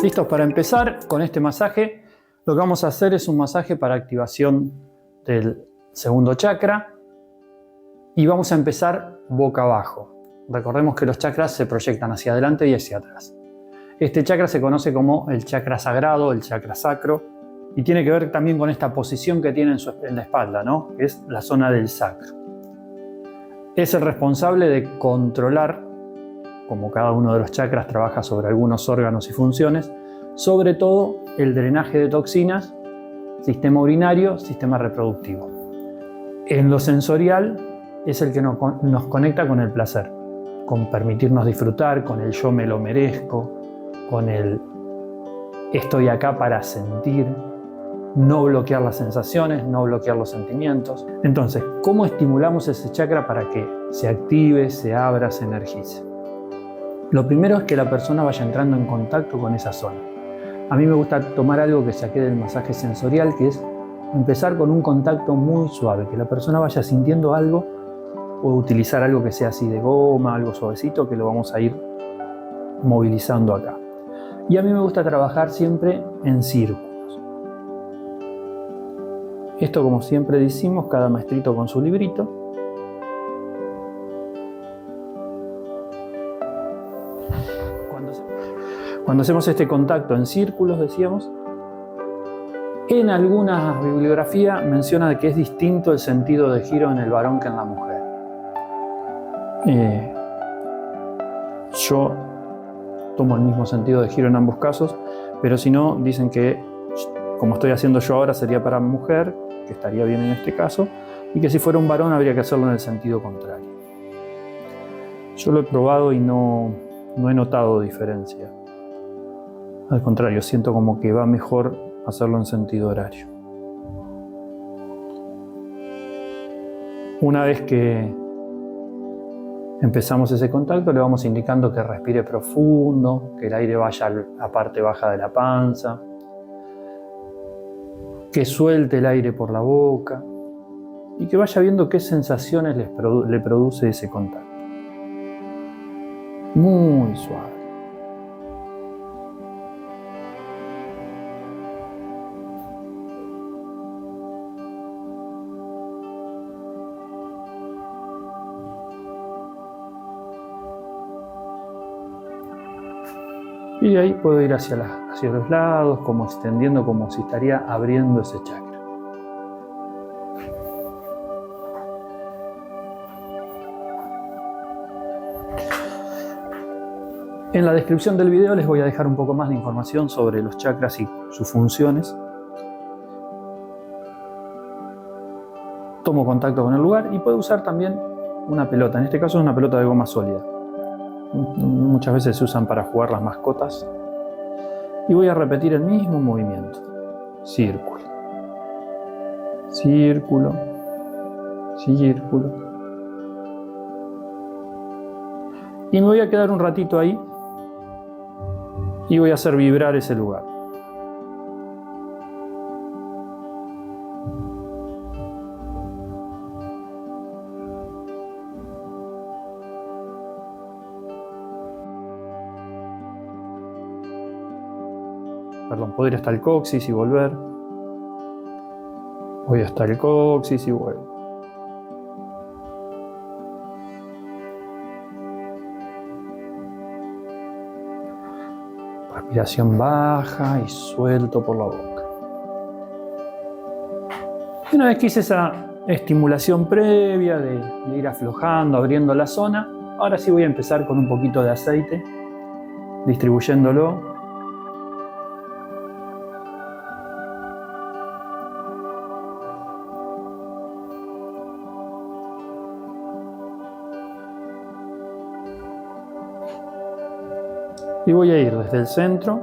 Listos para empezar con este masaje. Lo que vamos a hacer es un masaje para activación del segundo chakra y vamos a empezar boca abajo. Recordemos que los chakras se proyectan hacia adelante y hacia atrás. Este chakra se conoce como el chakra sagrado, el chakra sacro, y tiene que ver también con esta posición que tiene en la espalda, ¿no? Que es la zona del sacro. Es el responsable de controlar, como cada uno de los chakras trabaja sobre algunos órganos y funciones, sobre todo el drenaje de toxinas, sistema urinario, sistema reproductivo. En lo sensorial es el que nos conecta con el placer, con permitirnos disfrutar, con el yo me lo merezco, con el estoy acá para sentir, no bloquear las sensaciones, no bloquear los sentimientos. Entonces, ¿cómo estimulamos ese chakra para que se active, se abra, se energice? Lo primero es que la persona vaya entrando en contacto con esa zona. A mí me gusta tomar algo que saqué del masaje sensorial, que es empezar con un contacto muy suave, que la persona vaya sintiendo algo, o utilizar algo que sea así de goma, algo suavecito, que lo vamos a ir movilizando acá. Y a mí me gusta trabajar siempre en círculos. Esto, como siempre decimos, cada maestrito con su librito. Cuando hacemos este contacto en círculos, decíamos, en alguna bibliografía menciona que es distinto el sentido de giro en el varón que en la mujer. Yo tomo el mismo sentido de giro en ambos casos, pero si no, dicen que, como estoy haciendo yo ahora, sería para mujer, que estaría bien en este caso, y que si fuera un varón habría que hacerlo en el sentido contrario. Yo lo he probado y no he notado diferencia. Al contrario, siento como que va mejor hacerlo en sentido horario. Una vez que empezamos ese contacto, le vamos indicando que respire profundo, que el aire vaya a la parte baja de la panza, que suelte el aire por la boca y que vaya viendo qué sensaciones le produce ese contacto. Muy suave. Y de ahí puedo ir hacia los lados, como extendiendo, como si estaría abriendo ese chakra. En la descripción del video les voy a dejar un poco más de información sobre los chakras y sus funciones. Tomo contacto con el lugar y puedo usar también una pelota. En este caso es una pelota de goma sólida. Muchas veces se usan para jugar las mascotas. Y voy a repetir el mismo movimiento. Círculo. Círculo. Círculo. Y me voy a quedar un ratito ahí. Y voy a hacer vibrar ese lugar. Puedo ir hasta el coxis y volver. Voy hasta el coxis y vuelvo. Respiración baja y suelto por la boca. Y una vez que hice esa estimulación previa de ir aflojando, abriendo la zona, ahora sí voy a empezar con un poquito de aceite, distribuyéndolo. Y voy a ir desde el centro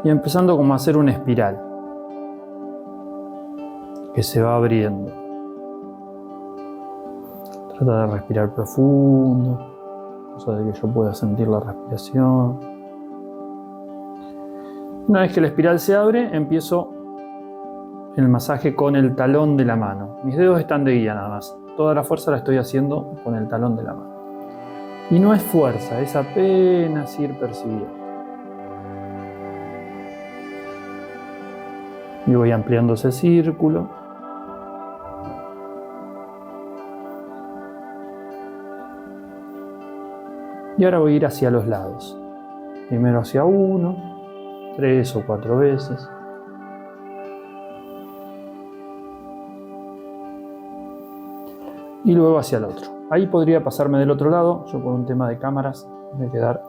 y empezando como a hacer una espiral que se va abriendo. Trata de respirar profundo, cosa de que yo pueda sentir la respiración. Una vez que la espiral se abre, empiezo el masaje con el talón de la mano. Mis dedos están de guía nada más. Toda la fuerza la estoy haciendo con el talón de la mano. Y no es fuerza, es apenas ir percibiendo. Y voy ampliando ese círculo. Y ahora voy a ir hacia los lados. Primero hacia uno, 3 o 4 veces. Y luego hacia el otro. Ahí podría pasarme del otro lado. Yo por un tema de cámaras voy a quedar.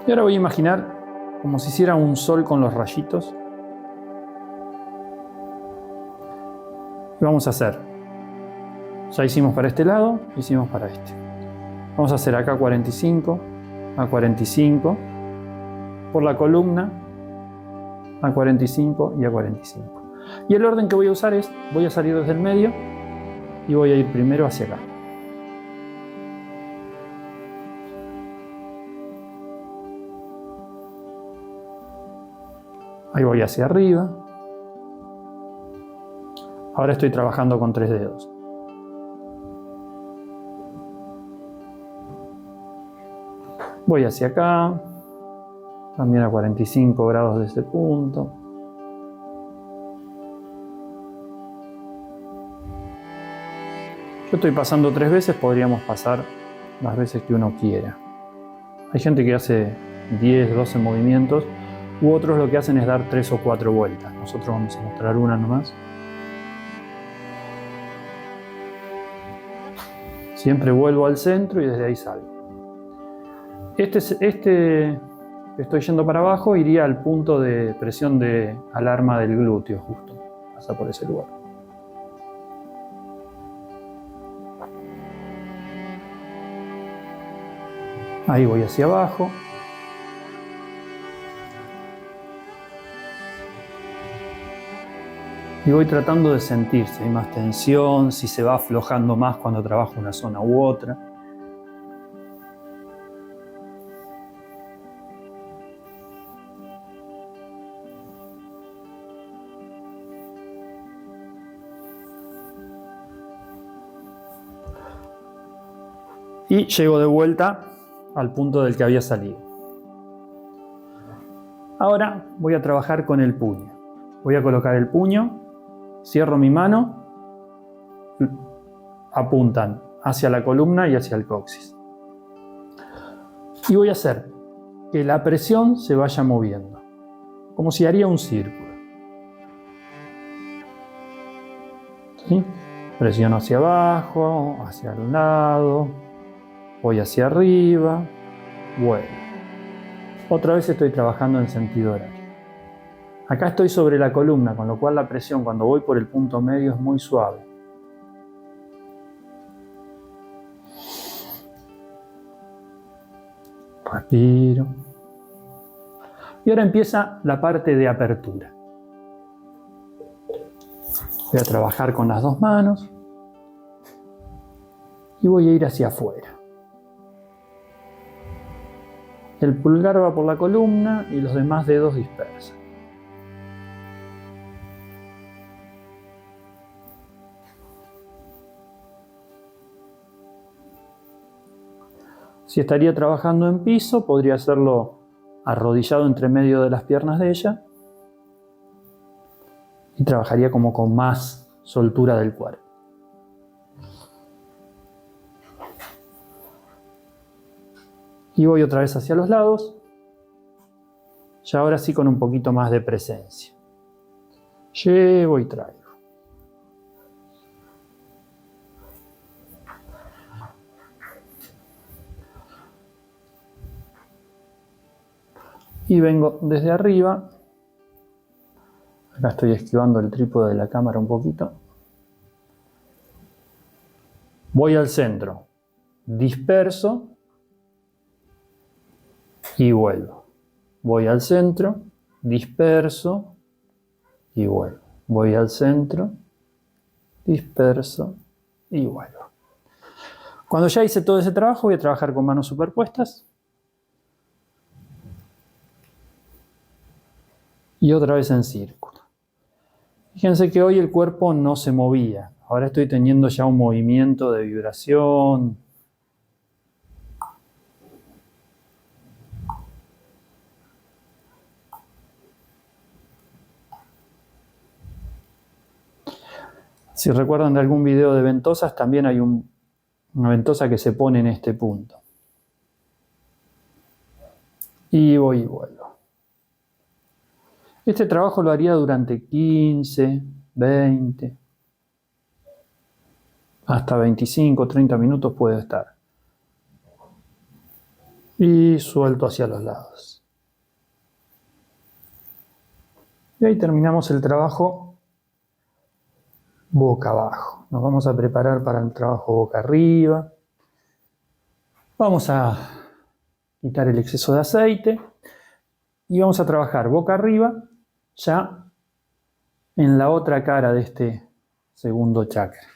Y ahora voy a imaginar como si hiciera un sol con los rayitos. Y vamos a hacer. Ya hicimos para este lado, hicimos para este. Vamos a hacer acá 45, a 45, por la columna, a 45 y a 45. Y el orden que voy a usar es, voy a salir desde el medio y voy a ir primero hacia acá. Ahí voy hacia arriba. Ahora estoy trabajando con 3 dedos. Voy hacia acá. También a 45 grados de este punto. Yo estoy pasando 3 veces, podríamos pasar las veces que uno quiera. Hay gente que hace 10, 12 movimientos. U otros lo que hacen es dar 3 o 4 vueltas. Nosotros vamos a mostrar una nomás. Siempre vuelvo al centro y desde ahí salgo. Este que estoy yendo para abajo iría al punto de presión de alarma del glúteo, justo. Pasa por ese lugar. Ahí voy hacia abajo. Y voy tratando de sentir si hay más tensión, si se va aflojando más cuando trabajo una zona u otra. Y llego de vuelta al punto del que había salido. Ahora voy a trabajar con el puño. Voy a colocar el puño. Cierro mi mano, apuntan hacia la columna y hacia el coxis. Y voy a hacer que la presión se vaya moviendo, como si haría un círculo. ¿Sí? Presiono hacia abajo, hacia el lado, voy hacia arriba, vuelvo. Otra vez estoy trabajando en sentido horario. Acá estoy sobre la columna, con lo cual la presión cuando voy por el punto medio es muy suave. Respiro. Y ahora empieza la parte de apertura. Voy a trabajar con las 2 manos y voy a ir hacia afuera. El pulgar va por la columna y los demás dedos dispersan. Si estaría trabajando en piso, podría hacerlo arrodillado entre medio de las piernas de ella y trabajaría como con más soltura del cuerpo. Y voy otra vez hacia los lados, y ahora sí con un poquito más de presencia. Llevo y traigo. Y vengo desde arriba. Acá estoy esquivando el trípode de la cámara un poquito. Voy al centro. Disperso. Y vuelvo. Voy al centro. Disperso. Y vuelvo. Voy al centro. Disperso. Y vuelvo. Cuando ya hice todo ese trabajo, voy a trabajar con manos superpuestas. Y otra vez en círculo. Fíjense que hoy el cuerpo no se movía. Ahora estoy teniendo ya un movimiento de vibración. Si recuerdan de algún video de ventosas, también hay una ventosa que se pone en este punto. Y voy y vuelvo. Este trabajo lo haría durante 15, 20, hasta 25, 30 minutos puede estar. Y suelto hacia los lados. Y ahí terminamos el trabajo boca abajo. Nos vamos a preparar para el trabajo boca arriba. Vamos a quitar el exceso de aceite y vamos a trabajar boca arriba ya en la otra cara de este segundo chakra.